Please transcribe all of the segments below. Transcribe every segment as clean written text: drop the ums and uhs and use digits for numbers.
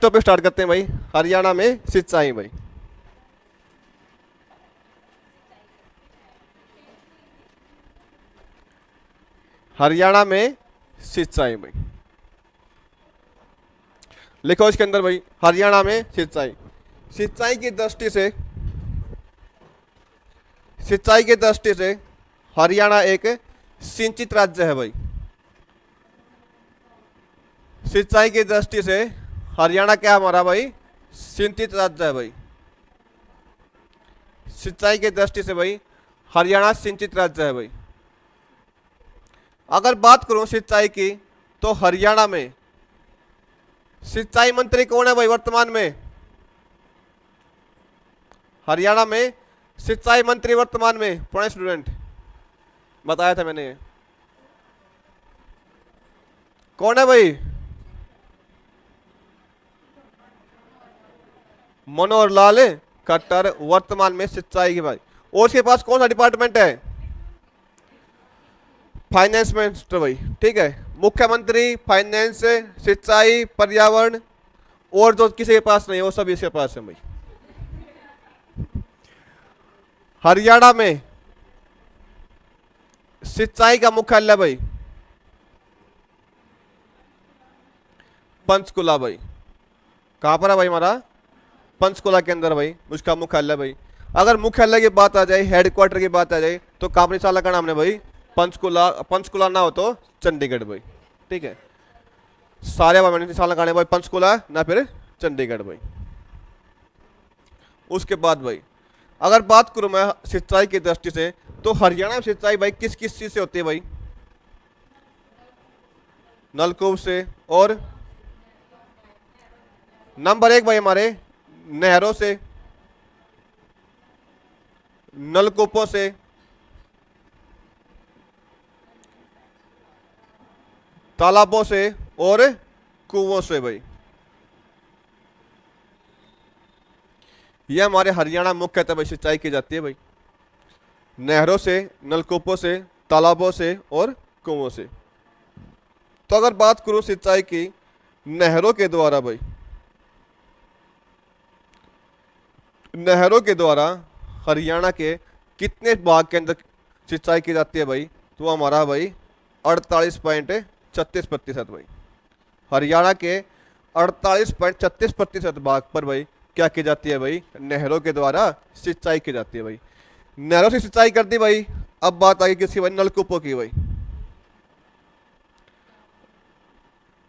Topic start करते हैं भाई। हरियाणा में सिंचाई भाई। हरियाणा में सिंचाई भाई, लिखो इसके अंदर भाई, हरियाणा में सिंचाई। सिंचाई की दृष्टि से, सिंचाई की दृष्टि से हरियाणा एक सिंचित राज्य है भाई। सिंचाई की दृष्टि से हरियाणा क्या हमारा भाई, सिंचित राज्य है भाई। सिंचाई की दृष्टि से भाई हरियाणा सिंचित राज्य है भाई। अगर बात करूं सिंचाई की, तो हरियाणा में सिंचाई मंत्री कौन है भाई वर्तमान में? हरियाणा में सिंचाई मंत्री वर्तमान में, पुराने स्टूडेंट बताया था मैंने, कौन है भाई? मनोहर लाल खट्टर वर्तमान में सिंचाई की भाई। और उसके पास कौन सा डिपार्टमेंट है? फाइनेंस मिनिस्टर भाई, ठीक है। मुख्यमंत्री, फाइनेंस, सिंचाई, पर्यावरण, और जो किसी के पास नहीं वो सब इसके पास है भाई। हरियाणा में सिंचाई का मुख्यालय भाई पंचकुला भाई। कहां पर है भाई हमारा? पंचकुला के अंदर भाई उसका मुख्यालय भाई। अगर मुख्यालय की बात आ जाए, हेडक्वार्टर की बात आ जाए, तो काबनीशाला का नाम है भाई पंचकुला। पंचकुला ना हो तो चंडीगढ़ भाई, ठीक है। सारे निशान लगाने भाई पंचकुला ना फिर चंडीगढ़ भाई। उसके बाद भाई अगर बात करूं मैं सिंचाई की दृष्टि से, तो हरियाणा में सिंचाई भाई किस किस चीज से होती है भाई? नलकूप से, और नंबर 1 भाई हमारे नहरों से, नलकूपों से, तालाबों से, और कुओं से भाई। यह हमारे हरियाणा मुख्यतः भाई सिंचाई की जाती है भाई, नहरों से, नलकूपों से, तालाबों से और कुओं से। तो अगर बात करूं सिंचाई की नहरों के द्वारा भाई, नहरों के द्वारा हरियाणा के कितने भाग के अंदर सिंचाई की जाती है भाई? तो हमारा भाई 48.36% भाई। हरियाणा के 48.36% भाग पर भाई क्या की जाती है भाई? नहरों के द्वारा सिंचाई की जाती है भाई। नहरों से सिंचाई कर दी भाई। अब बात आ गई किसकी भाई? नलकूपों की भाई।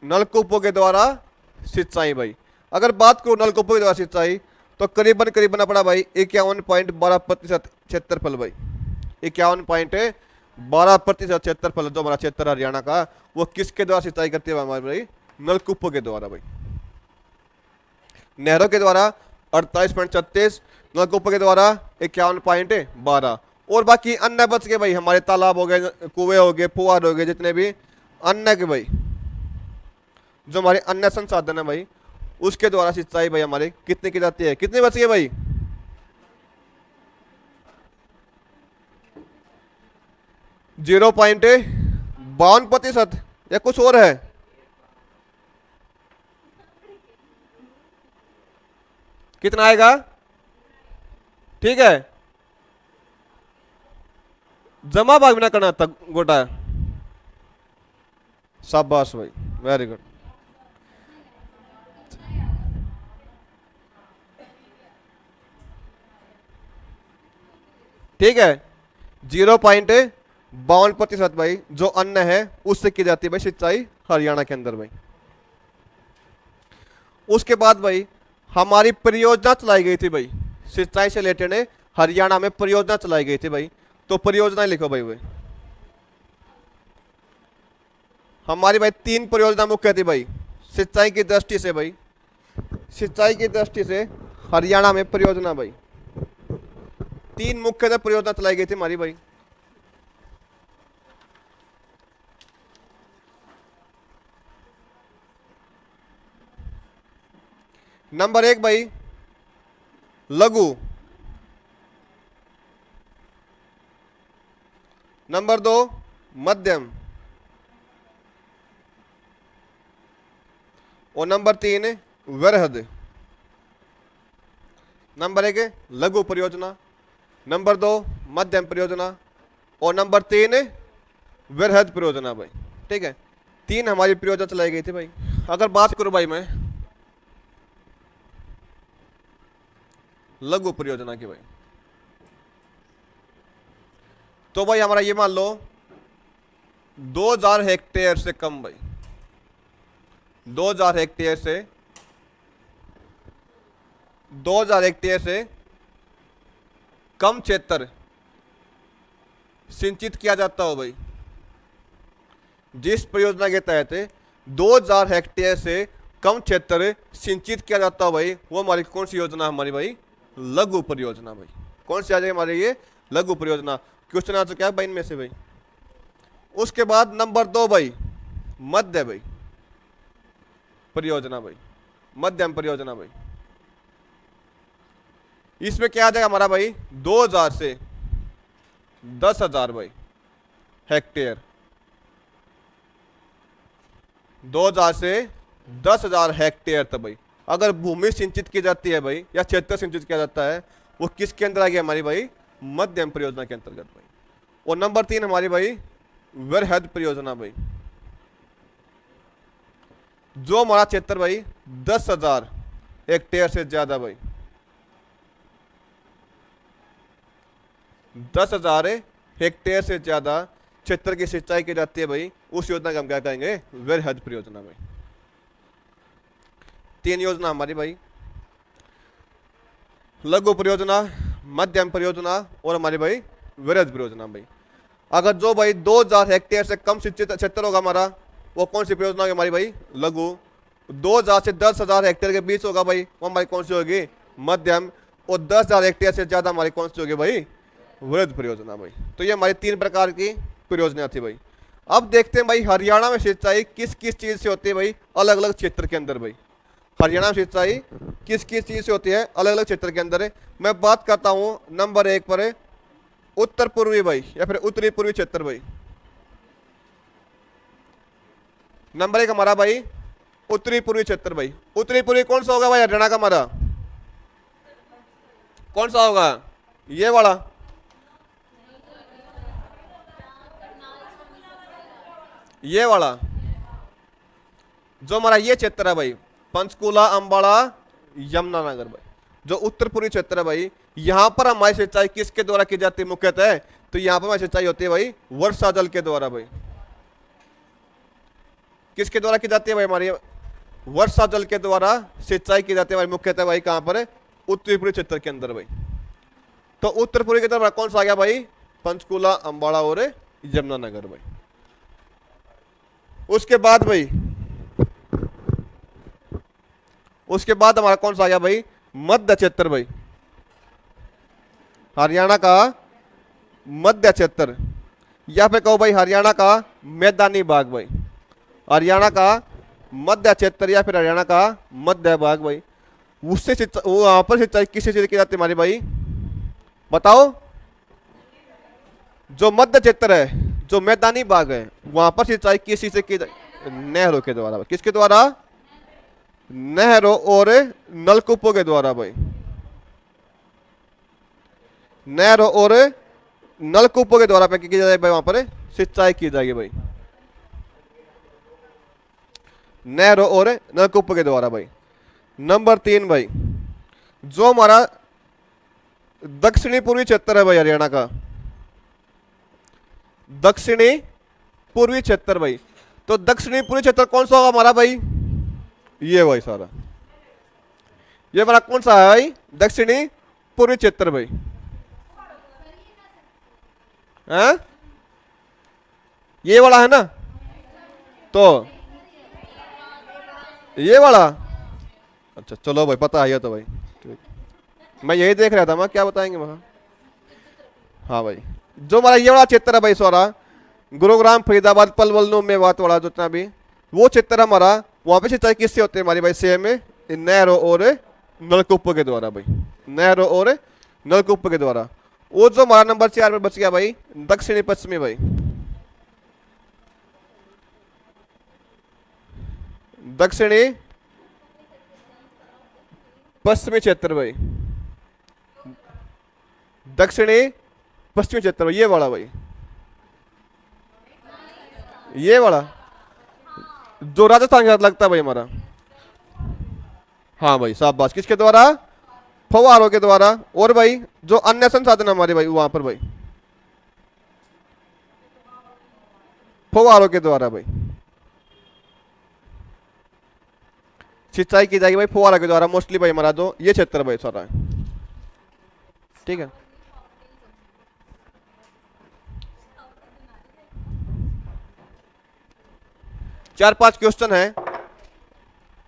नलकूपों के द्वारा सिंचाई भाई, अगर बात करो नलकूपों के द्वारा सिंचाई, तो करीबन करीबन अपना भाई 51.12% क्षेत्रफल भाई। 51.12% क्षेत्रफल जो हमारा क्षेत्र हरियाणा का, वो किसके द्वारा सिंचाई करती है हमारे भाई? नलकूपों के द्वारा भाई। नहरों के द्वारा 48.36, नलकूपों के द्वारा 51.12, और बाकी अन्य बच के भाई हमारे तालाब हो गए, कुएं हो गए, फुहार हो गए, जितने भी अन्य के भाई जो हमारे अन्य संसाधन है भाई, उसके द्वारा सिंचाई भाई हमारे कितने की जाती है? कितने बच गए भाई? 0.52% या कुछ और है? कितना आएगा? ठीक है, जमा भाग भी ना करना था गोटा। शाबाश भाई, वेरी गुड। ठीक है, 0.52% भाई जो अन्न है उससे की जाती है भाई सिंचाई हरियाणा के अंदर भाई। उसके बाद भाई हमारी परियोजना चलाई गई थी भाई, सिंचाई से रिलेटेड हरियाणा में परियोजना चलाई गई थी भाई। तो परियोजना लिखो भाई। भाई हमारी भाई 3 परियोजना मुख्य थी भाई सिंचाई की दृष्टि से भाई। सिंचाई की दृष्टि से हरियाणा में परियोजना भाई 3 मुख्यतः परियोजना चलाई गई थी हमारी भाई। नंबर 1 भाई लघु, नंबर 2 मध्यम, और नंबर 3 वृहद। नंबर 1 लघु परियोजना, नंबर 2 मध्यम परियोजना और नंबर 3 वृहद परियोजना भाई। ठीक है, 3 हमारी परियोजना चलाई गई थी भाई। अगर बात करूं भाई मैं लघु परियोजना की भाई, तो भाई हमारा ये मान लो 2000 हेक्टेयर से कम भाई, 2000 हेक्टेयर से 2000 हेक्टेयर से कम क्षेत्र सिंचित किया जाता हो भाई। जिस परियोजना के तहत 2000 हेक्टेयर से कम क्षेत्र सिंचित किया जाता हो भाई, वो हमारी कौन सी योजना है हमारी भाई? लघु परियोजना भाई। कौन सी आ जाएगी हमारी ये? लघु परियोजना। क्वेश्चन आंसर क्या है भाई इनमें से भाई? उसके बाद नंबर 2 भाई मध्य भाई परियोजना भाई, मध्यम परियोजना भाई। इसमें क्या आ जाएगा हमारा भाई? 2000 से 10,000 भाई हेक्टेयर, 2000 से 10,000 हेक्टेयर तक भाई अगर भूमि सिंचित की जाती है भाई या क्षेत्र सिंचित किया जाता है, वो किसके अंदर आ गया हमारी भाई? मध्यम परियोजना के अंतर्गत भाई। और नंबर 3 हमारी भाई वृहद परियोजना भाई, जो हमारा क्षेत्र भाई 10,000 हेक्टेयर से ज्यादा भाई, 10,000 हेक्टेयर से ज्यादा क्षेत्र की सिंचाई की जाती है भाई, उस योजना का हम क्या कहेंगे? वृहद परियोजना भाई। 3 योजना हमारी भाई, लघु परियोजना, मध्यम परियोजना और हमारी भाई वृहद परियोजना भाई। अगर जो भाई 2000 हेक्टेयर से कम सिंचित क्षेत्र होगा हमारा, वो कौन सी परियोजना होगी हमारी भाई? लघु। 2000 से 10,000 हेक्टेयर के बीच होगा भाई, वो हमारी कौन सी होगी? मध्यम। और 10,000 हेक्टेयर से ज्यादा हमारी कौन सी होगी भाई? वृहद परियोजना भाई। तो ये हमारी 3 प्रकार की परियोजना थी भाई। अब देखते हैं भाई हरियाणा में सिंचाई किस किस चीज से होती है भाई अलग अलग क्षेत्र के अंदर भाई। हरियाणा में सिंचाई किस किस चीज से होती है अलग अलग क्षेत्र के अंदर है। मैं बात करता हूं नंबर 1 पर उत्तर पूर्वी भाई या फिर उत्तरी पूर्वी क्षेत्र भाई। नंबर 1 हमारा भाई उत्तरी पूर्वी क्षेत्र भाई। उत्तरी पूर्वी कौन सा होगा भाई हरियाणा का हमारा? कौन सा होगा? ये वाला? ये वाला जो हमारा ये क्षेत्र है भाई, पंचकुला, अंबाला, यमुनानगर भाई, जो उत्तर पूर्वी क्षेत्र है भाई, यहां पर हमारी सिंचाई किसके द्वारा की जाती है मुख्यतः? तो यहां पर हमारी सिंचाई होती है भाई वर्षा जल के द्वारा भाई। किसके द्वारा की जाती है भाई? हमारी वर्षा जल के द्वारा सिंचाई की जाती है भाई मुख्यतः भाई। कहां पर? उत्तरी पूर्वी क्षेत्र के अंदर भाई। तो उत्तर पूर्वी की तरफ कौन सा आ गया भाई? पंचकुला, अंबाला और यमुनानगर भाई। उसके बाद भाई, उसके बाद हमारा कौन सा आ गया भाई? मध्य क्षेत्र भाई। हरियाणा का मध्य क्षेत्र या फिर कहो भाई हरियाणा का मैदानी भाग भाई। हरियाणा का मध्य क्षेत्र या फिर हरियाणा का मध्य भाग भाई, उससे वहां पर सिंचाई किससे की जाती है हमारी भाई? बताओ। जो मध्य क्षेत्र है, जो मैदानी भाग है, वहां पर सिंचाई किस चीज से की जाती? नहरों के द्वारा। किसके द्वारा? नहरों और नलकूपों के द्वारा भाई। नहरों और नलकूपों के द्वारा की जाएगी भाई, वहां पर सिंचाई की जाएगी भाई, नहरों और नलकूपों के द्वारा भाई। नंबर 3 भाई, जो हमारा दक्षिणी पूर्वी क्षेत्र है भाई हरियाणा का, दक्षिणी पूर्वी क्षेत्र भाई, तो दक्षिणी पूर्वी क्षेत्र कौन सा होगा हमारा भाई? ये भाई सारा, ये हमारा कौन सा है भाई? दक्षिणी पूर्वी क्षेत्र भाई। हैं? ये वाला है ना? तो ये वाला, अच्छा चलो भाई, पता है तो भाई, मैं यही देख रहा था मैं क्या बताएंगे वहां। हाँ भाई, जो हमारा ये वाला क्षेत्र है भाई सारा, गुरुग्राम, फरीदाबाद, पलवल, मेवात वाला जितना भी वो क्षेत्र हमारा, वहां पे सिंचाई किससे होती है हमारी भाई? सेम में नहरों और नलकूपों के द्वारा भाई, नहरों और नलकूपों के द्वारा। वो जो हमारा नंबर 4 में बच गया भाई दक्षिणी पश्चिमी भाई, दक्षिणी पश्चिमी क्षेत्र भाई, दक्षिणी पश्चिमी क्षेत्र भाई, ये वाला भाई, ये वाला जो राजस्थान के साथ लगता है भाई हमारा। हाँ भाई शाबाश, किसके द्वारा? फव्वारों के द्वारा। और भाई जो अन्य संसाधन हमारे भाई वहां पर भाई फव्वारों के द्वारा भाई सिंचाई की जाएगी भाई फव्वारा के द्वारा मोस्टली भाई हमारा जो ये क्षेत्र भाई सारा है, ठीक है। चार पांच क्वेश्चन है,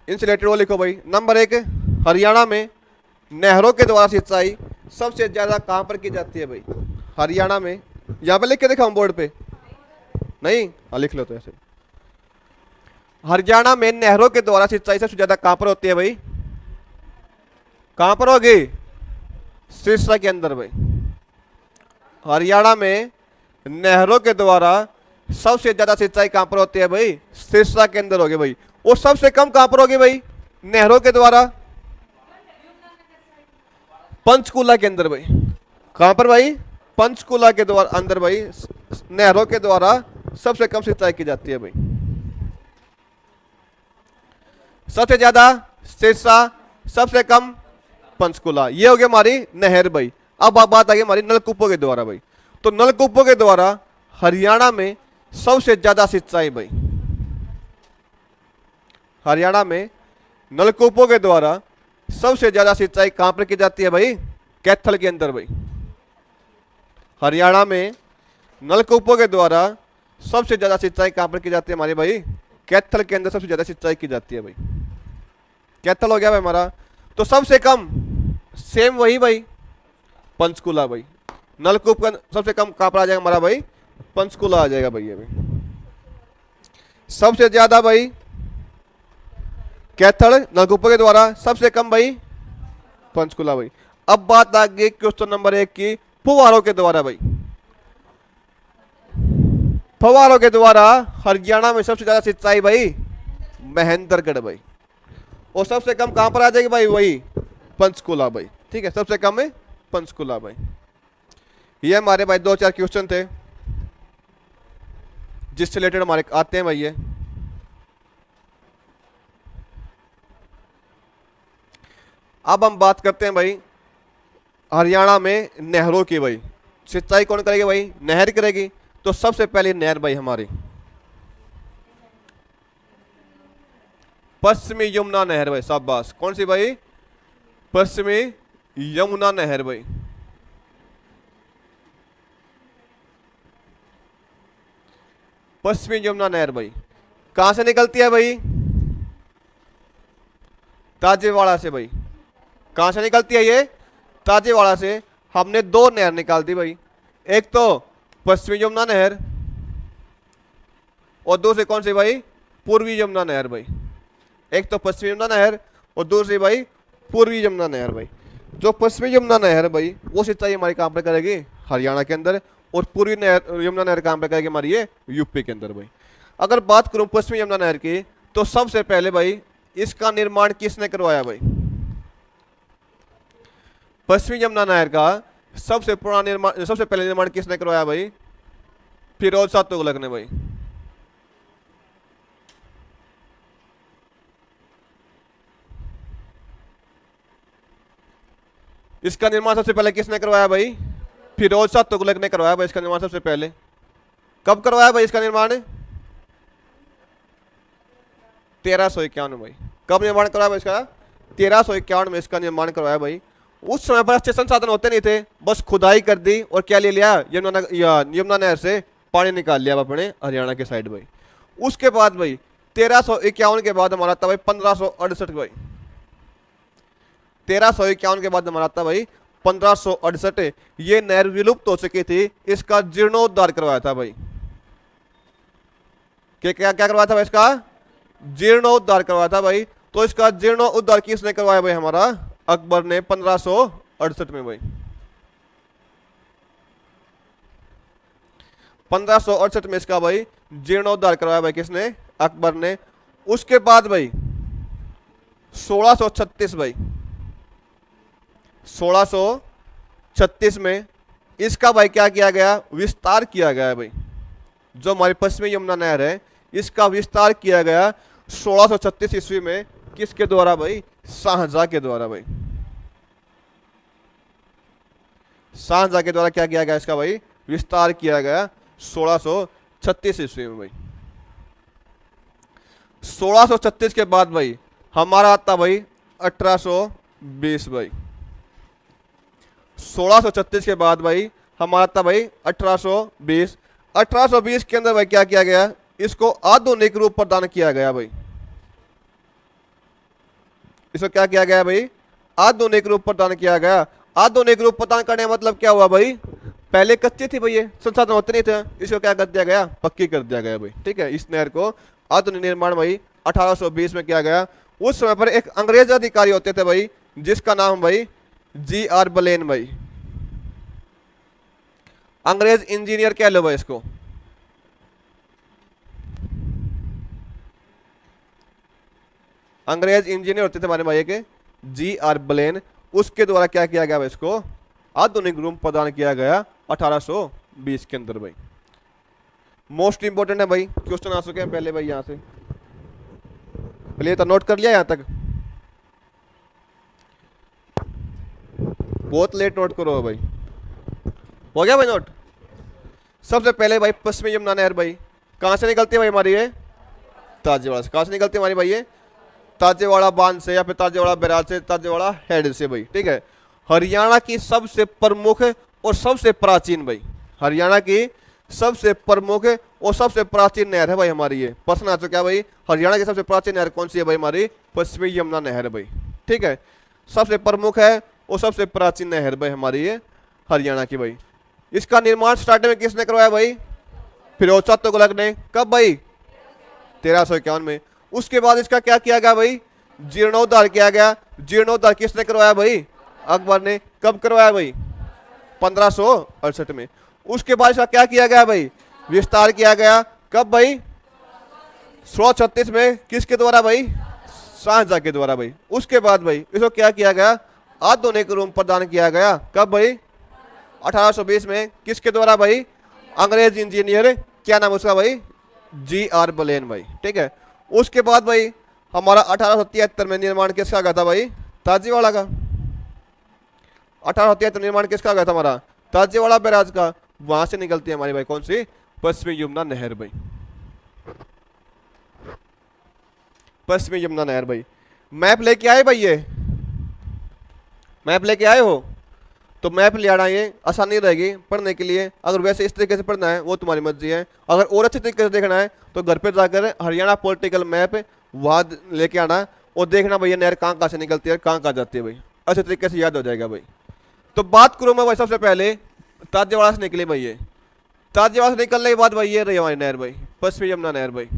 इनसे रिलेटेड वो लिखो भाई। नंबर 1, हरियाणा में नहरों के द्वारा सिंचाई सबसे ज्यादा कहां पर की जाती है भाई? हरियाणा में, यहां पे लिख के दिखाऊं बोर्ड पे? नहीं, हाँ लिख लो तो ऐसे। हरियाणा में नहरों के द्वारा सिंचाई सबसे ज्यादा कहां पर होती है भाई? कहां पर होगी? सिरसा के अंदर भाई। हरियाणा में नहरों के द्वारा सबसे ज्यादा सिंचाई कहां पर होती है भाई? सिरसा के अंदर होगी भाई। और सबसे कम कहां पर होगी भाई नहरों के द्वारा? पंचकुला के अंदर भाई। कहां पर भाई? पंचकुला के द्वारा अंदर भाई नहरों के द्वारा सबसे कम सिंचाई की जाती है भाई। सबसे ज्यादा सिरसा, सबसे कम पंचकुला। ये हो गया हमारी नहर भाई। अब बात आ गई हमारी नलकूपों के द्वारा भाई। तो नलकूपों के द्वारा हरियाणा में सबसे ज्यादा सिंचाई भाई, हरियाणा में नलकूपों के द्वारा सबसे ज्यादा सिंचाई कहां पर की जाती है भाई? कैथल के अंदर भाई। हरियाणा में नलकूपों के द्वारा सबसे ज्यादा सिंचाई कहां पर की जाती है हमारी भाई? कैथल के अंदर सबसे ज्यादा सिंचाई की जाती है भाई। कैथल हो गया भाई हमारा। तो सबसे कम सेम वही भाई पंचकुला भाई। नलकूप का सबसे कम कहां पर आ जाएगा हमारा भाई? पंचकुला आ जाएगा भाई। ये भाई सबसे ज्यादा भाई कैथल नलकूपों के द्वारा, सबसे कम भाई पंचकुला भाई। अब बात आ गई क्वेश्चन नंबर 1 की, फव्वारों के द्वारा भाई। फव्वारों के द्वारा हरियाणा में सबसे ज्यादा सिंचाई भाई महेंद्रगढ़ भाई। और सबसे कम कहां पर आ जाएगी भाई? वही पंचकुला भाई, ठीक है। सबसे कम है पंचकुला भाई। ये हमारे भाई 2-4 क्वेश्चन थे जिससे रिलेटेड हमारे आते हैं भाई। ये अब हम बात करते हैं भाई हरियाणा में नहरों की भाई। सिंचाई कौन करेगी भाई? नहर करेगी। तो सबसे पहले नहर भाई हमारी पश्चिमी यमुना नहर भाई। शाबाश, कौन सी भाई? पश्चिमी यमुना नहर भाई। पश्चिमी यमुना नहर भाई कहां से निकलती है भाई? ताजेवाड़ा से भाई। कहां से निकलती है ये? ताजेवाड़ा से। हमने 2 नहर निकाल दी भाई, एक तो पश्चिमी यमुना नहर और दूसरी कौन सी भाई? पूर्वी यमुना नहर भाई। एक तो पश्चिमी यमुना नहर और दूसरी भाई पूर्वी यमुना नहर भाई। जो पश्चिमी यमुना नहर भाई वो सिंचाई हमारी कहां पर करेगी? हरियाणा के अंदर। और पूर्वी नहर यमुना नहर कहां पर करेगी हमारी? ये यूपी के अंदर भाई। अगर बात करूं पश्चिमी यमुना नहर की, तो सबसे पहले भाई इसका निर्माण किसने करवाया भाई? पश्चिमी यमुना नहर का सबसे पुराना निर्माण, सबसे पहले निर्माण किसने करवाया भाई? फिरोज शाह तुगलक ने भाई। इसका निर्माण सबसे पहले किसने करवाया भाई? फिरोज शाह तुगलक ने करवाया भाई इसका निर्माण सबसे पहले। कब करवाया भाई इसका निर्माण? 1351 भाई। कब निर्माण करवाया भाई इसका? 1351 में इसका निर्माण करवाया भाई। उस समय पर अच्छे संसाधन होते नहीं थे, बस खुदाई कर दी और क्या ले लिया? यमुना नहर से पानी निकाल लिया अपने हरियाणा के साइड भाई। उसके बाद भाई 1351 के बाद हमारा था भाई 1568 भाई। 1351 के बाद हमारा था भाई 1568। ये नहर विलुप्त हो चुकी थी, इसका जीर्णोद्धार करवाया था भाई। क्या क्या क्या करवाया था भाई? इसका जीर्णोद्धार करवाया था भाई। तो इसका जीर्णोद्धार किसने करवाया भाई? हमारा अकबर ने 1568 में भाई। 1568 में इसका भाई जीर्णोद्धार करवाया भाई किसने? अकबर ने। उसके बाद भाई 1636 भाई 1636 में इसका भाई क्या किया गया, विस्तार किया गया है भाई। जो हमारी पश्चिमी यमुना नहर है इसका विस्तार किया गया 1636 ईस्वी में। किसके द्वारा भाई, शाहजहां के द्वारा भाई। शाहजहां के द्वारा क्या किया गया, इसका भाई विस्तार किया गया 1636 ईस्वी में भाई। 1636 के बाद भाई हमारा आता भाई 1820 भाई। 1636 के बाद भाई हमारा आता भाई 1820। 1820 के अंदर भाई क्या किया गया, इसको आधुनिक रूप प्रदान किया गया भाई। इसको क्या किया गया भाई, आधुनिक रूप प्रदान किया गया। आधुनिक रूप प्रदान करने का मतलब क्या हुआ भाई, पहले कच्ची थी भाई, ये संसाधन होते नहीं थे, इसको क्या कर दिया गया, पक्की कर दिया गया भाई। ठीक है, इस नहर को आधुनिक निर्माण भाई 1820 में किया गया। उस समय पर एक अंग्रेज अधिकारी होते थे भाई, जिसका नाम भाई G.R. बलेन भाई। अंग्रेज इंजीनियर कह लो भाई इसको। अंग्रेज इंजीनियर होते थे हमारे भाई के G.R. बलेन। उसके द्वारा क्या किया गया भाई, इसको आधुनिक रूप प्रदान किया गया 1820 के अंदर भाई। मोस्ट इंपोर्टेंट है भाई, क्वेश्चन आ चुके हैं पहले भाई यहां से, पहले तो नोट कर लिया यहां तक, बहुत लेट नोट करो भाई। हो गया भाई नोट। सबसे पहले भाई पश्चिमी यमुना नहर भाई कहां से निकलती है भाई हमारी, ये ताजेवाड़ा से। कहां से निकलती है हमारी भाई, ये ताजेवाड़ा बांध से या फिर ताजेवाड़ा बैराज से, ताजेवाड़ा हेड से भाई। ठीक है, हरियाणा की सबसे प्रमुख और सबसे प्राचीन भाई, हरियाणा की सबसे प्रमुख और सबसे प्राचीन नहर है भाई हमारी ये। प्रश्न आ चुका है भाई, हरियाणा की सबसे प्राचीन नहर कौन सी है भाई, हमारी पश्चिमी यमुना नहर भाई। ठीक है, सबसे प्रमुख है और सबसे प्राचीन नहर भाई हमारी ये हरियाणा की भाई। इसका निर्माण स्टार्टिंग में किसने करवाया भाई, फिरोज शाह तुगलक ने। कब भाई, 1351 में। उसके बाद इसका क्या किया गया भाई, जीर्णोद्धार किया गया। जीर्णोद्धार किसने करवाया भाई, अकबर ने। कब करवाया भाई, 1568 में। उसके बाद इसका क्या किया गया भाई, विस्तार किया गया। कब भाई, 1636 में। किसके द्वारा भाई, शाहजहां के द्वारा भाई। उसके बाद भाई इसको क्या किया गया, आधुनिक रूप प्रदान किया गया। कब भाई, 1820 में। किसके द्वारा भाई, अंग्रेज इंजीनियर, क्या नाम उसका भाई, G.R. बलेन भाई। ठीक है, उसके बाद भाई हमारा 1873 में निर्माण किसका गया था भाई, ताजेवाड़ा का। 1873 निर्माण किसका गया था हमारा, ताजेवाड़ा बैराज का। वहां से निकलती है हमारी भाई कौन सी, पश्चिमी यमुना नहर भाई। पश्चिमी यमुना नहर भाई। मैप लेके आए भाई, ये मैप लेके आए हो तो मैप ले आना, ये आसानी रहेगी पढ़ने के लिए। अगर वैसे इस तरीके से पढ़ना है वो तुम्हारी मर्जी है। अगर और अच्छे तरीके से देखना है तो घर पे जाकर हरियाणा पॉलिटिकल मैप वहाँ लेके आना और देखना भैया नहर कहाँ कहाँ से निकलती है, कहाँ कहाँ जाती है भाई। अच्छे तरीके से याद हो जाएगा भाई। तो बात करूँ मैं भाई, सबसे पहले ताजेवाड़ा से निकली भाई ये। ताजेवाड़ा से निकलने के बाद भाई ये रही हमारी नहर भाई, पश्चिमी यमुना नहर भाई।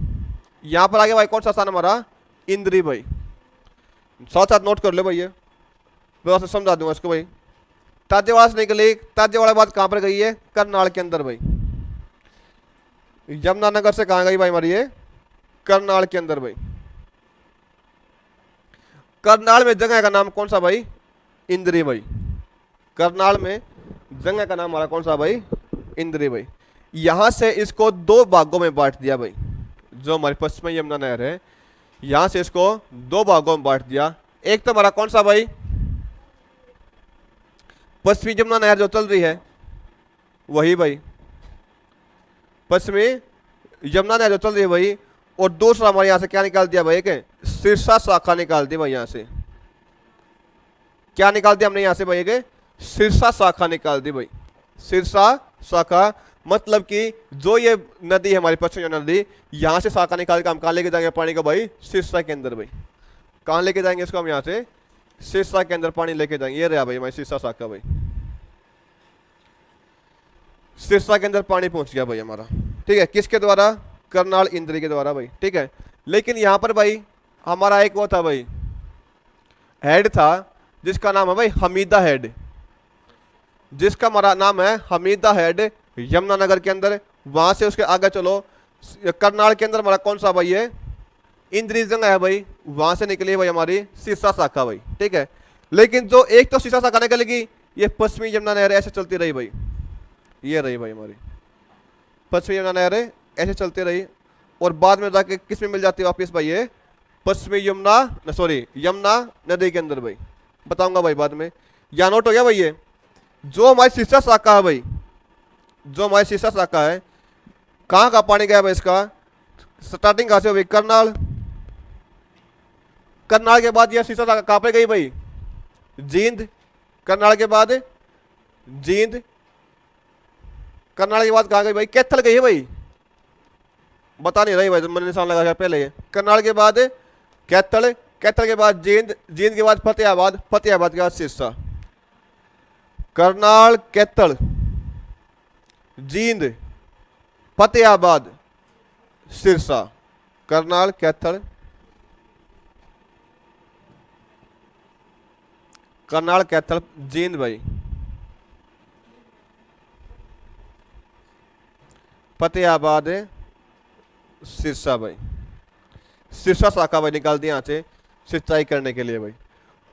यहाँ पर आगे भाई कौन सा स्थान हमारा, इंद्री भाई। साथ साथ नोट कर लो भाई, ये व्यवस्था समझा दूंगा इसको भाई। ताजेवाड़ा से निकली, ताजेवाड़ा बाद कहां पर गई है, करनाल के अंदर भाई। यमुनानगर से कहां गई भाई हमारी ये, करनाल के अंदर भाई। करनाल में जगह का नाम कौन सा भाई, इंद्री भाई। करनाल में जगह का नाम हमारा कौन सा भाई, इंद्री भाई। यहां से इसको दो भागों में बांट दिया भाई, जो हमारी पश्चिमी यमुना नहर है यहां से इसको दो भागों में बांट दिया। एक तो हमारा कौन सा भाई, पश्चिमी यमुना नहर जो चल रही है वही भाई, पश्चिमी यमुना नहर जो चल रही है वही। और दूसरा हमारे यहां से क्या निकाल दिया भाई, एक सिरसा शाखा निकाल दी भाई। यहां से क्या निकाल दिया हमने यहां से भाई, एक सिरसा शाखा निकाल दी भाई। सिरसा शाखा मतलब कि जो ये नदी है हमारी पश्चिमी यमुना नदी, यहां से शाखा निकाल के हम कहां लेके जाएंगे पानी को भाई, सिरसा के अंदर भाई। कहां लेके जाएंगे इसको हम, यहां से सिरसा के अंदर पानी लेके जाएंगे। ये रहा भाई हमारी सिरसा शाखा भाई, सिरसा के अंदर पानी पहुंच गया भाई हमारा। ठीक है, किसके द्वारा, करनाल इंद्री के द्वारा भाई। ठीक है, लेकिन यहां पर भाई हमारा एक वो था भाई, हेड था जिसका नाम है भाई हमीदा हेड, जिसका हमारा नाम है हमीदा हेड, यमुनानगर के अंदर। वहां से उसके आगे चलो, करनाल के अंदर हमारा कौन सा भाई है, इंद्री जंग है भाई। वहां से निकली भाई हमारी सिरसा शाखा भाई। ठीक है, लेकिन जो एक तो शीर्षा शाखा निकलेगी, ये पश्चिमी यमुना नहर ऐसे चलती रही भाई, ये रही भाई हमारी पश्चिमी यमुना नहर ऐसे चलती रही, और बाद में जाके किस में मिल जाती है वापिस भाई, ये पश्चिमी यमुना नदी के अंदर भाई। बताऊंगा भाई बाद में। यहाँ नोट हो गया भाई। ये जो हमारी शीर्षा शाखा है भाई, जो हमारी शीर्षा शाखा है, कहाँ का पानी गया भाई इसका, स्टार्टिंग कहाँ से भाई, करनाल। करनाल के बाद यह शीर्षा शाखा कहाँ पे गई भाई, जींद। करनाल के बाद जींद, करनाल के बाद कहाँ गई भाई, कैथल गई है भाई। बता नहीं रही भाई, मैंने निशान लगा पहले। ये करनाल के बाद कैथल, कैथल के बाद जींद, जींद के बाद फतेहाबाद, फतेहाबाद के बाद सिरसा। करनाल, कैथल, जींद, फतेहाबाद, सिरसा। करनाल, कैथल, करनाल, कैथल, जींद भाई, फतेहाबाद, सिरसा भाई। सिरसा शाखा भाई निकाल दी यहाँ से सिंचाई करने के लिए भाई।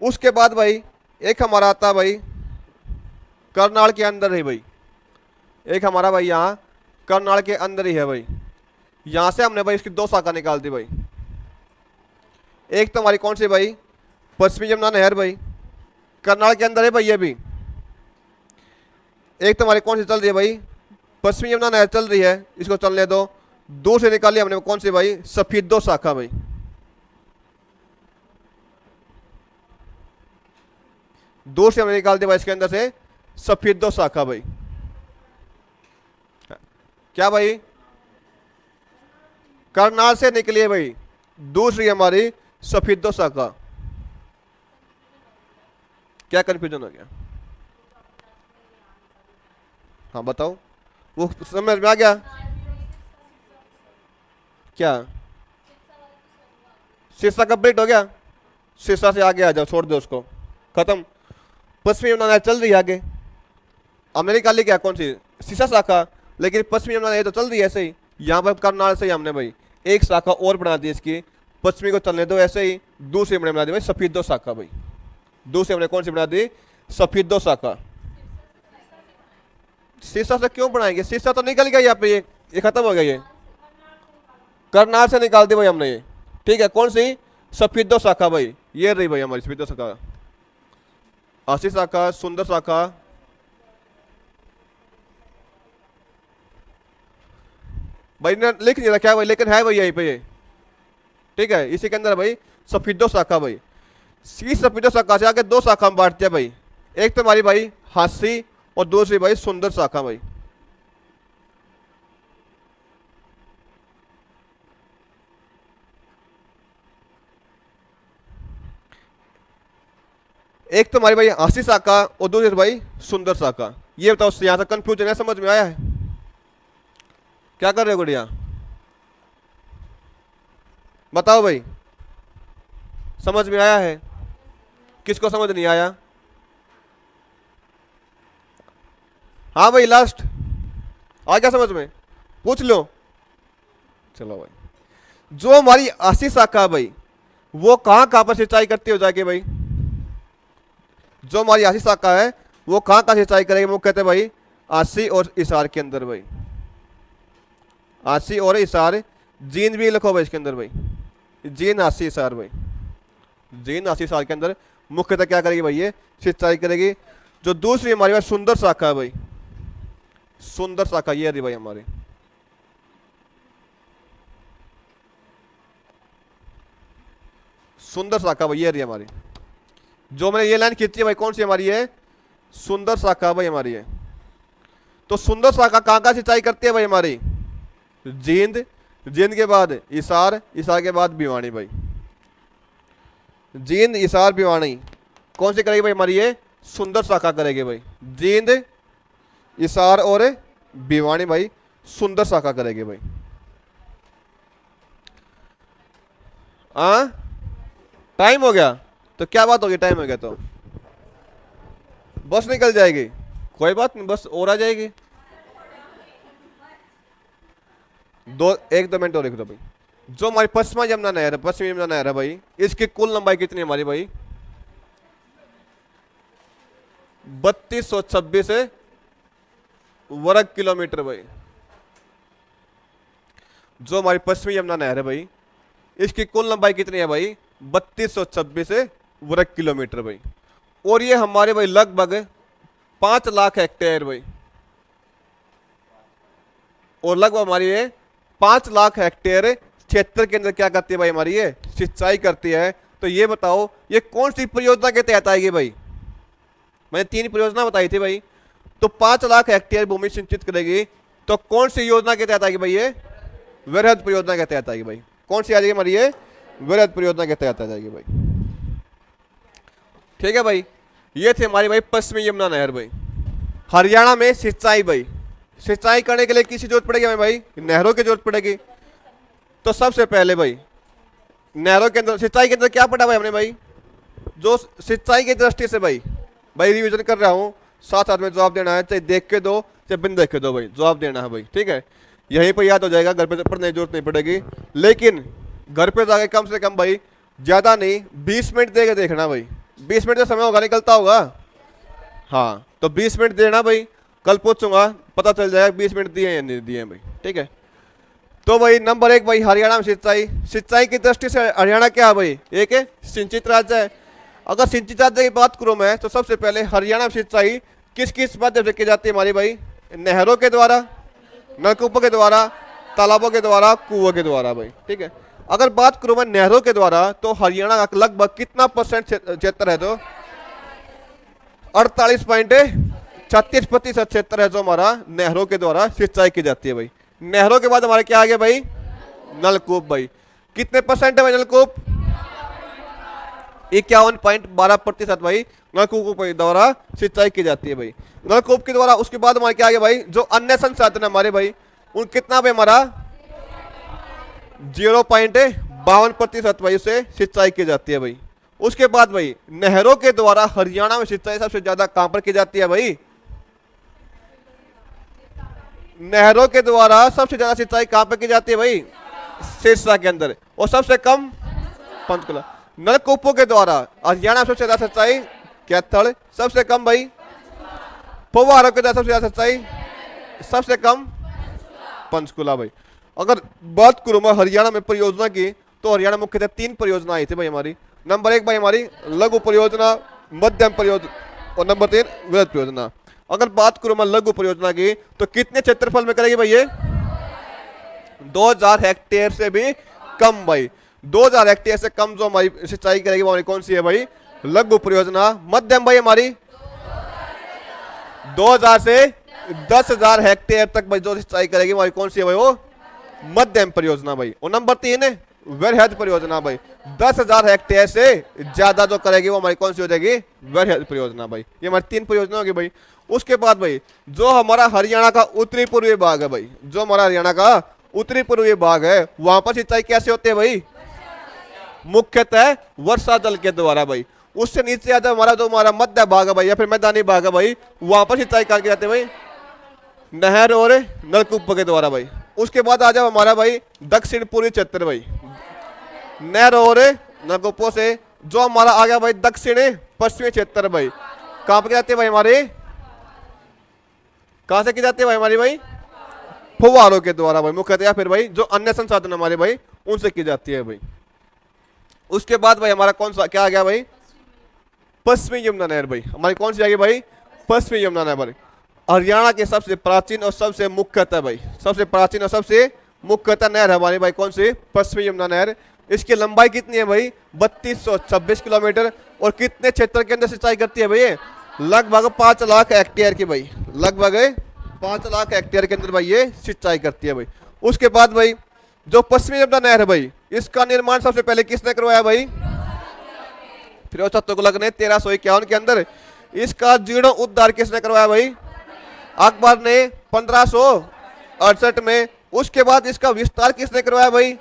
उसके बाद भाई एक हमारा आता भाई करनाल के अंदर ही भाई, एक हमारा भाई यहाँ करनाल के अंदर ही है भाई। यहाँ से हमने भाई इसकी दो शाखा निकाल दी भाई। एक तो हमारी कौन सी भाई, पश्चिमी यमुना नहर भाई, करनाल के अंदर है भाई ये भी। एक तो हमारी कौन सी चल रही है भाई, पश्चिमी यमुना नहर चल रही है, इसको चलने दो। दो से निकाली हमने कौन सी भाई, सफीदो शाखा भाई। दो से हमने निकाल दिया भाई इसके अंदर से सफीदो शाखा भाई। क्या भाई, करनाल से निकली है भाई दूसरी हमारी सफीदो शाखा। क्या कंफ्यूजन हो गया, हाँ बताओ, वो समझ में आ गया क्या। सिरसा कंप्लीट हो गया, सिरसा से आगे आ जाओ, छोड़ दो उसको, खत्म। पश्चिमी यमुना नहर चल रही है आगे, हमने निकाली क्या, कौन सी, सिरसा शाखा, लेकिन पश्चिमी यमुना नहर तो चल रही है ऐसे ही। यहाँ पर करनाल से ही हमने भाई एक शाखा और बना दी इसकी, पश्चिमी को चलने दो ऐसे ही। दूसरी हमने बना दी भाई सफीदो शाखा भाई। दूसरी हमने कौन सी बना दी, सफीदो शाखा। सिरसा से क्यों बनाएंगे, सिरसा तो निकल गया यहाँ पे, ये खत्म हो गया। ये करनाल से निकाल दी भाई हमने ये, ठीक है। कौन सी, सफीदो शाखा भाई, ये रही भाई हमारी सफीदो शाखा। आशी शाखा, सुंदर शाखा, भाई ने लिख नहीं रखा है भाई, लेकिन है भाई यहीं पे ये, ठीक है। इसी के अंदर भाई सफीदो शाखा भाई। सी सफीदो शाखा से आगे दो शाखा हम बांटते हैं भाई। एक तो हमारी भाई हासी और दूसरी भाई सुंदर शाखा भाई। एक तो हमारी भाई हासी शाखा और दूसरी भाई सुंदर शाखा। ये बताओ यहाँ से कंफ्यूजन है, समझ में आया है, क्या कर रहे हो गुड़िया, बताओ भाई, समझ में आया है, किसको समझ नहीं आया। हाँ भाई लास्ट आ गया समझ में, पूछ लो। चलो भाई, जो हमारी आशी शाखा भाई वो कहाँ पर सिंचाई करती हो जाके भाई, जो हमारी आशी शाखा है वो कहाँ सिंचाई करेगी, वो कहते हैं भाई आशी और इसार के अंदर भाई। आशी और इसार, जींद भी लिखो भाई इसके अंदर भाई, जींद आशी इसार भाई। जींद आशी इसार के अंदर मुख्यतः क्या करेगी भाई, ये सिंचाई करेगी। जो दूसरी हमारी भाई सुंदर शाखा है भाई, सुंदर शाखा ये रही भाई हमारी। सुंदर शाखा भाई ये रही हमारी। जो मैंने ये लाइन खींची है भाई, कौन सी हमारी है, सुंदर शाखा भाई हमारी है। तो सुंदर शाखा कहाँ सिंचाई करती है भाई हमारी, जींद, जींद के बाद इसार, इसार के बाद भिवानी भाई। जींद, इसार, भिवानी कौन सी करेगी भाई हमारी, ये सुंदर शाखा करेगी भाई। जींद, इसार और भिवानी भाई सुंदर शाखा करेगी भाई। टाइम हो गया तो क्या बात होगी, टाइम हो गया तो बस निकल जाएगी, कोई बात नहीं, बस और आ जाएगी। एक दो मिनट और लिख दो भाई। जो हमारी पश्चिमी यमुना नहर है, पश्चिमी यमुना नहर है भाई, इसकी कुल लंबाई कितनी है हमारी भाई, 3226 वर्ग किलोमीटर भाई। जो हमारी पश्चिमी यमुना नहर है भाई, इसकी कुल लंबाई कितनी है भाई? 3226 वर्ग किलोमीटर भाई। और ये हमारे भाई लगभग 5 लाख हेक्टेयर भाई, और लगभग हमारी ये 5 लाख हेक्टेयर क्षेत्र के अंदर क्या करती है भाई? हमारी ये सिंचाई करती है। तो ये बताओ ये कौन सी परियोजना के तहत आएगी भाई? मैंने 3 परियोजना बताई थी भाई। तो 5 लाख हेक्टेयर भूमि सिंचित करेगी, तो कौन सी योजना के तहत आएगी भाई? ये वृहद परियोजना के तहत आएगी भाई। कौन सी आ जाएगी हमारी? ये वृहद परियोजना के तहत आ जाएगी भाई। ठीक है भाई, ये थे हमारी भाई पश्चिमी यमुना नहर भाई। हरियाणा में सिंचाई भाई, सिंचाई करने के लिए किसी जरूरत पड़ेगी हमें भाई? नहरों की जरूरत पड़ेगी। तो सबसे पहले भाई नहरों के अंदर, सिंचाई के अंदर क्या पढ़ा भाई हमने भाई? जो सिंचाई की दृष्टि से भाई रिवीजन कर रहा हूँ, साथ साथ में जवाब देना है, चाहे देख के दो चाहे बिन देख के दो भाई, जवाब देना है भाई। ठीक है, यहीं पर याद हो जाएगा, घर पे पढ़ने की जरूरत नहीं पड़ेगी। लेकिन घर पे जाके कम से कम भाई ज़्यादा नहीं 20 मिनट दे के देखना भाई। 20 मिनट का समय होगा, निकलता होगा। हाँ, तो 20 मिनट देना भाई, कल पूछूंगा पता चल जाएगा 20 मिनट दिए या नहीं दिए भाई। ठीक है, तो भाई नंबर 1 भाई हरियाणा में सिंचाई। सिंचाई की दृष्टि से हरियाणा क्या है भाई? एक है सिंचित राज्य है। अगर सिंचित राज्य की बात करूँ मैं, तो सबसे पहले हरियाणा में सिंचाई किस किस माध्यम से की जाती है हमारी भाई? नहरों के द्वारा, नलकूपों के द्वारा, तालाबों के द्वारा, कुओं के द्वारा भाई। ठीक है, अगर बात करूँ मैं नहरों के द्वारा, तो हरियाणा का लगभग कितना % क्षेत्र है? तो 48.36% क्षेत्र है जो हमारा नहरों के द्वारा सिंचाई की जाती है भाई। नहरों के बाद हमारे क्या आ गया भाई? नलकूप भाई। कितने % है भाई नलकूप? 51.12% भाई नलकूपों के द्वारा सिंचाई की जाती है भाई। नलकूप के द्वारा उसके बाद हमारे क्या आ गया भाई? जो अन्य संसाधन हमारे भाई, उन कितना भाई हमारा 0.52% भाई उससे सिंचाई की जाती है भाई। उसके बाद भाई नहरों के द्वारा हरियाणा में सिंचाई सबसे ज्यादा कहां पर की जाती है भाई? नहरों के द्वारा सबसे ज्यादा सिंचाई कहां पर की जाती है भाई? सिरसा के अंदर, और सबसे कम पंचकुला। नलकूपों के द्वारा हरियाणा में सबसे ज्यादा सिंचाई कैथल, सबसे कम भाई फव्वारों के द्वारा सबसे ज्यादा सिंचाई सबसे कम पंचकुला भाई। अगर बात करूं मैं हरियाणा में परियोजना की, तो हरियाणा मुख्यतः 3 परियोजना आई थी भाई हमारी। नंबर 1 भाई हमारी लघु परियोजना, मध्यम परियोजना, और नंबर 3 वृहद परियोजना। अगर बात करूं मैं लघु परियोजना की, तो कितने क्षेत्रफल में करेगी भाई? ये 2000 हेक्टेयर से भी कम भाई। 2000 हेक्टेयर से कम जो हमारी सिंचाई करेगी वो हमारी कौन सी है भाई? लघु परियोजना। मध्यम भाई हमारी 2000 से 10,000 हेक्टेयर तक भाई जो सिंचाई करेगी हमारी कौन सी है भाई? वो मध्यम परियोजना भाई। और नंबर 3 वृहद परियोजना भाई। 10,000 हेक्टेयर से ज्यादा जो करेगी वो हमारी कौन सी हो जाएगी? वृहद परियोजना भाई। ये हमारी 3 परियोजना होगी भाई। उसके बाद भाई जो हमारा हरियाणा का उत्तरी पूर्वी भाग है भाई, जो हमारा हरियाणा का उत्तरी पूर्वी भाग है, वहां पर सिंचाई कैसे होती है भाई? मुख्यतः वर्षा जल के द्वारा भाई। उससे नीचे आता हमारा जो हमारा मध्य भाग है भाई, या फिर मैदानी भाग है भाई, वहां पर सिंचाई करके जाते हैं भाई नहर और नलकूप के द्वारा भाई। उसके बाद आ जाओ हमारा भाई दक्षिण पूर्वी क्षेत्र भाई, नहर और नलकूपों से जो हमारा आ गया भाई दक्षिण पश्चिमी क्षेत्र भाई। कहां पर जाते हैं भाई? हमारे कहां से की जाती है भाई? हमारी भाई फव्वारों के द्वारा भाई मुख्यतः, या फिर भाई जो अन्य संसाधन हमारे भाई उनसे की जाती है भाई। उसके बाद भाई हमारा कौन सा क्या आ गया भाई? पश्चिमी यमुना नहर भाई। हमारी कौन सी आ गई भाई? पश्चिमी यमुना नहर भाई। हरियाणा के सबसे प्राचीन और सबसे मुख्यतः भाई, सबसे प्राचीन और सबसे मुख्यतः नहर हमारी भाई कौन सी? पश्चिमी यमुना नहर। इसकी लंबाई कितनी है भाई? 3226 किलोमीटर। और कितने क्षेत्र के अंदर सिंचाई करती है भाई? लगभग 5 लाख हेक्टेयर की भाई, लगभग 5 लाख हेक्टेयर के अंदर भाई ये सिंचाई करती है भाई। उसके बाद भाई जो पश्चिमी यमुना नहर है भाई, इसका निर्माण सबसे पहले किसने करवाया भाई? फिरोज शाह तुगलक ने 1351 के अंदर। इसका जीर्णोद्धार किसने करवाया भाई? अकबर ने 1568 में। उसके बाद इसका विस्तार किसने करवाया भाई?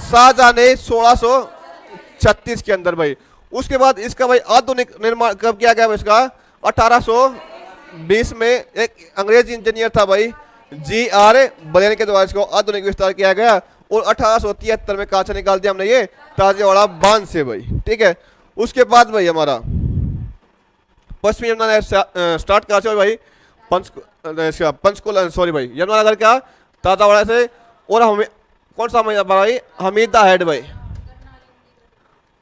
शाहजहां ने 1636 के अंदर भाई। उसके बाद इसका भाई आधुनिक निर्माण कब किया गया? इसका 1820 में एक अंग्रेजी इंजीनियर था भाई GR बलेन के द्वारा इसको आधुनिक विस्तार किया गया। और 1873 में कहां से निकाल दिया हमने? ये ताजेवाड़ा बांध से भाई। ठीक है, उसके बाद भाई हमारा पश्चिमी यमुना नहर स्टार्ट कहाँ से हुई भाई? पंचकुला, सॉरी भाई, यमुनानगर क्या, तातावाड़ा से। और हमें कौन सा भाई? हमीदा हेड भाई,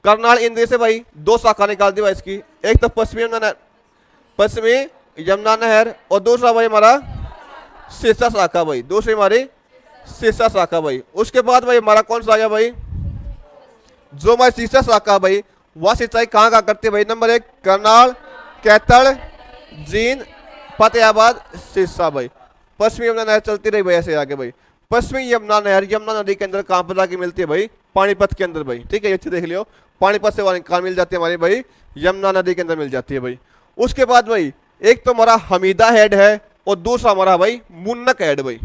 करनाल इंद्र से भाई 2 शाखा निकाल दी भाई इसकी। एक तो पश्चिमी यमुना नहर और दूसरा भाई हमारा सिरसा शाखा भाई, दूसरी हमारी सिरसा शाखा भाई। उसके बाद भाई हमारा कौन सा आ गया भाई? जो हमारी सिरसा शाखा भाई, वह सिंचाई कहाँ कहाँ करती है भाई? नंबर 1 करनाल, कैथल, जींद, फतेहाबाद, सिरसा भाई। पश्चिमी यमुना नहर चलती रही भाई ऐसे आगे भाई। पश्चिमी यमुना नहर यमुना नदी के अंदर कहाँ पर जाके मिलती है भाई? पानीपत के अंदर भाई, ठीक है, अच्छे देख लियो। पानीपत से कहाँ मिल जाती है हमारी भाई? यमुना नदी के अंदर मिल जाती है भाई। उसके बाद भाई एक तो हमारा हमीदा हेड है और दूसरा हमारा भाई मुन्नक हेड भाई,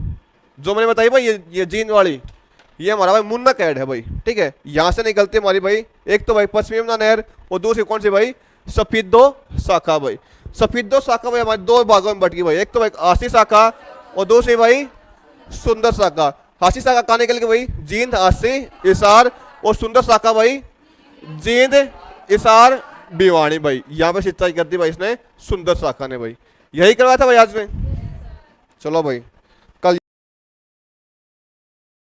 जो मैंने बताई भाई ये जींद वाली, ये हमारा भाई मुन्नक हेड है भाई, ठीक है। यहाँ से निकलती है हमारी भाई एक तो भाई पश्चिमी यमुना नहर और दूसरी कौन सी भाई? सफीदो शाखा भाई। सफीदो शाखा भाई हमारी 2 भागों में बट गई भाई, एक तो भाई हासी शाखा और दूसरी भाई सुंदर शाखा। हासी शाखा कहाँ निकल गई भाई? जींद, हासी, हिसार, और सुंदर शाखा भाई जींद, हिसार, भिवानी भाई। यहाँ पे सिंचाई कर दी भाई इसने सुंदर शाखा ने भाई। यही करवाया था भाई आज में। चलो भाई।